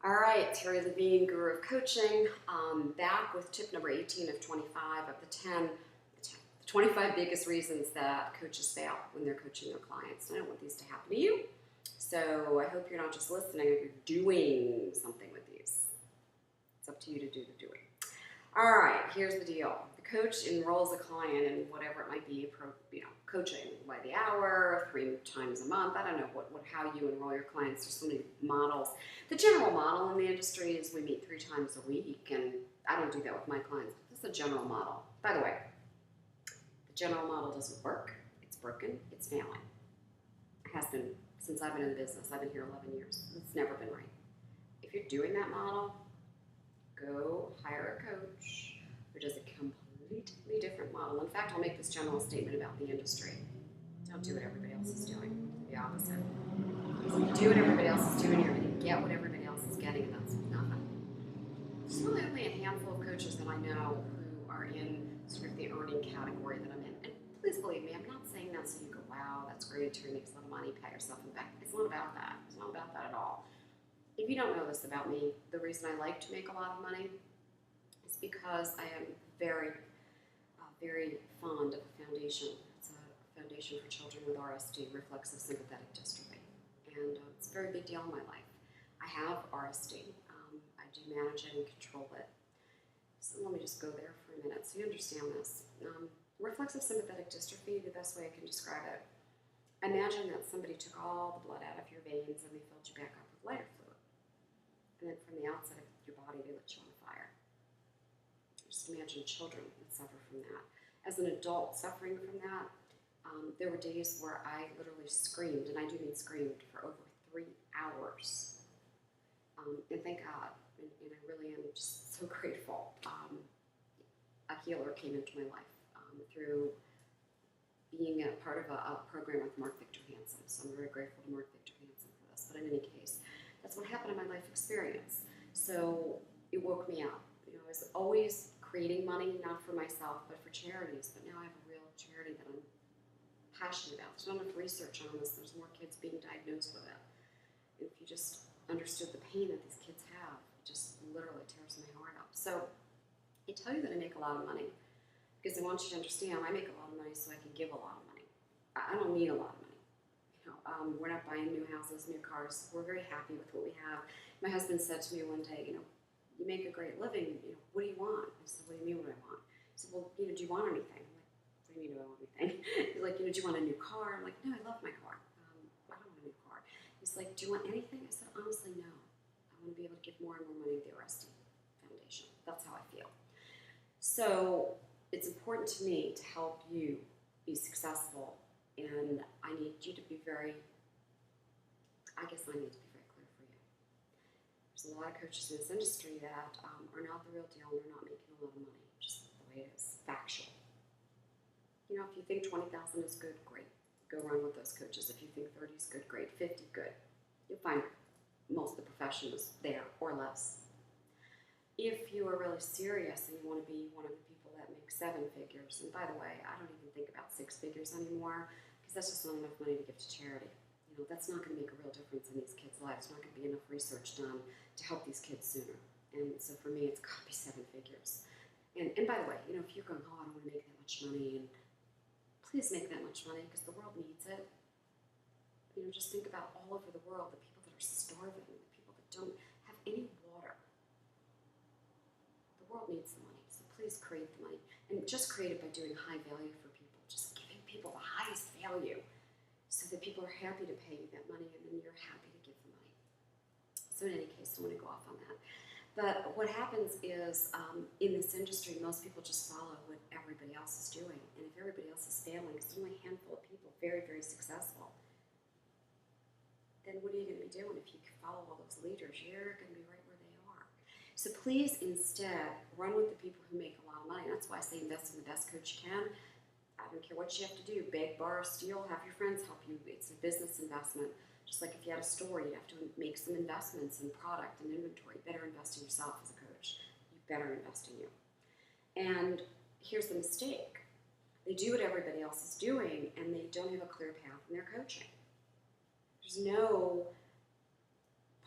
All right, Terri Levine, Guru of Coaching, back with tip number 18 of 25 of the 25 biggest reasons that coaches fail when they're coaching their clients. I don't want these to happen to you, so I hope you're not just listening, you're doing something with these. It's up to you to do the doing. All right, here's the deal. The coach enrolls a client in whatever it might be, coaching by the hour, 3 times a month. I don't know how you enroll your clients. There's so many models. The general model in the industry is we meet 3 times a week, and I don't do that with my clients. This is a general model. By the way, the general model doesn't work. It's broken. It's failing. It has been since I've been in the business. I've been here 11 years. It's never been right. If you're doing that model, go hire a coach who does a completely different model. In fact, I'll make this general statement about the industry. Don't do what everybody else is doing. The opposite. If you do what everybody else is doing, you're going to get what everybody else is getting, and that's nothing. There's really only a handful of coaches that I know who are in sort of the earning category that I'm in. And please believe me, I'm not saying that so you go, wow, that's great, Terri makes a lot of money, pat yourself in the back. It's not about that. It's not about that at all. If you don't know this about me, the reason I like to make a lot of money is because I am very, very fond of a foundation. It's a foundation for children with RSD, reflexive sympathetic dystrophy. And it's a very big deal in my life. I have RSD. I do manage it and control it. So let me just go there for a minute so you understand this. Reflexive sympathetic dystrophy, the best way I can describe it. Imagine that somebody took all the blood out of your veins and they filled you back up with lighter fluid. And then from the outside of your body, they lit you on fire. Just imagine children that suffer from that. As an adult suffering from that, there were days where I literally screamed, and I do mean screamed, for over 3 hours. And thank God, and I really am just so grateful. A healer came into my life through being a part of a program with Mark Victor Hansen. So I'm very grateful to Mark Victor Hansen for this. But in any case, that's what happened in my life experience. So it woke me up. I was always creating money, not for myself, but for charities. But now I have a real charity that I'm passionate about. There's not enough research on this. There's more kids being diagnosed with it. And if you just understood the pain that these kids have, it just literally tears my heart up. So I tell you that I make a lot of money because I want you to understand I make a lot of money so I can give a lot of money. I don't need a lot of money. We're not buying new houses, new cars. We're very happy with what we have. My husband said to me one day, you make a great living. What do you want? I said, what do you mean what I want? He said, well, do you want anything? I'm like, what do you mean do I want anything? He's like, do you want a new car? I'm like, no, I love my car. I don't want a new car. He's like, do you want anything? I said, honestly, no. I want to be able to give more and more money to the RSD Foundation. That's how I feel. So it's important to me to help you be successful. And I need you to be very clear for you. There's a lot of coaches in this industry that are not the real deal and they're not making a lot of money, just the way it is, factual. If you think 20,000 is good, great. Go run with those coaches. If you think 30 is good, great. 50, good. You'll find most of the profession is there or less. If you are really serious and you want to be one of the people that make 7 figures, and by the way, I don't even think about 6 figures anymore because that's just not enough money to give to charity. That's not going to make a real difference in these kids' lives. There's not going to be enough research done to help these kids sooner. And so for me, it's got to be 7 figures. And by the way, if you're going, oh, I don't want to make that much money, and please make that much money because the world needs it. Just think about all over the world, the people that are starving, the people that don't have any water. The world needs the money, so please create the money. And just create it by doing high value for people, just giving people the highest value so that people are happy to pay you that money and then you're happy to give the money. So in any case, I don't want to go off on that. But what happens is in this industry, most people just follow what everybody else is doing. And if everybody else is failing, it's only a handful of people very, very successful. Then what are you going to be doing if you follow all those leaders? You're going to be right where they are. So please instead run with the people who make a lot of money. That's why I say invest in the best coach you can. I don't care what you have to do, beg, borrow, steal, have your friends help you. It's a business investment. Just like if you had a store, you'd have to make some investments in product and inventory. You better invest in yourself as a coach. You better invest in you. And here's the mistake. They do what everybody else is doing, and they don't have a clear path in their coaching. There's no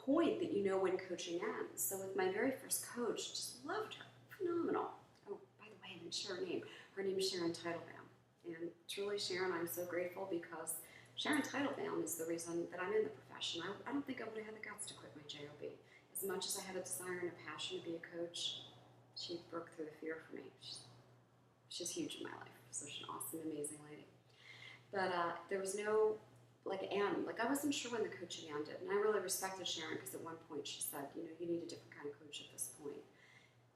point that you know when coaching ends. So with my very first coach, just loved her, phenomenal. Oh, by the way, I didn't share her name. Her name is Sharon Teitelbaum. And truly, Sharon, I'm so grateful because Sharon Teitelbaum is the reason that I'm in the profession. I don't think I would have had the guts to quit my job. As much as I had a desire and a passion to be a coach, she broke through the fear for me. She's huge in my life. So she's an awesome, amazing lady. But there was no end. Like, I wasn't sure when the coaching ended. And I really respected Sharon because at one point she said, you know, you need a different kind of coach at this point.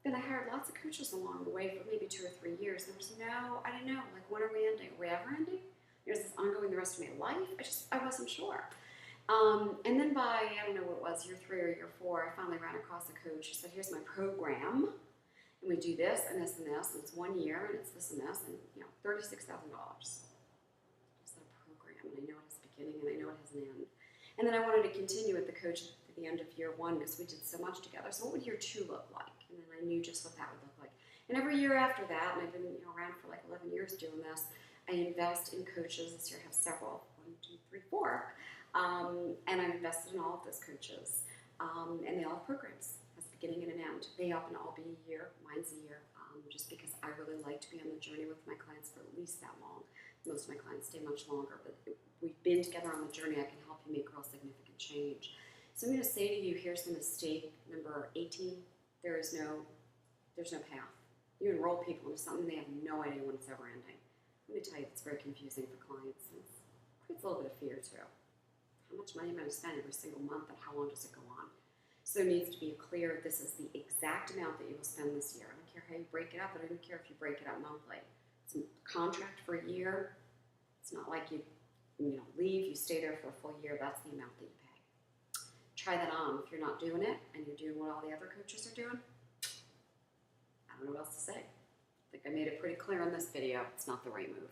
Then I hired lots of coaches along the way for maybe 2 or 3 years. There was I didn't know, like, when are we ending? Are we ever ending? There's this ongoing the rest of my life? I wasn't sure. And then by, I don't know what it was, year 3 or year 4, I finally ran across a coach who said, here's my program. And we do this and this and this, and it's 1 year, and it's this and this, and, you know, $36,000. And I know it has a beginning and I know it has an end. And then I wanted to continue with the coach at the end of year 1 because we did so much together. So what would year 2 look like? And then I knew just what that would look like. And every year after that, and I've been around for like 11 years doing this, I invest in coaches. This year I have several, 1, 2, 3, 4. And I've invested in all of those coaches. And they all have programs. Has a beginning and an end. They happen to all be a year. Mine's a year. Just because I really like to be on the journey with my clients for at least that long. Most of my clients stay much longer, but we've been together on the journey. I can help you make real significant change. So I'm going to say to you, here's the mistake number 18. There's no path. You enroll people into something, they have no idea when it's ever ending. Let me tell you, it's very confusing for clients. And it creates a little bit of fear too. How much money am I going to spend every single month, and how long does it go on? So there needs to be a clear, this is the exact amount that you will spend this year. I don't care how you break it up. I don't even care if you break it up monthly. It's a contract for a year. It's not like you leave, you stay there for a full year. That's the amount that you pay. Try that on. If you're not doing it and you're doing what all the other coaches are doing, I don't know what else to say. I think I made it pretty clear in this video. It's not the right move.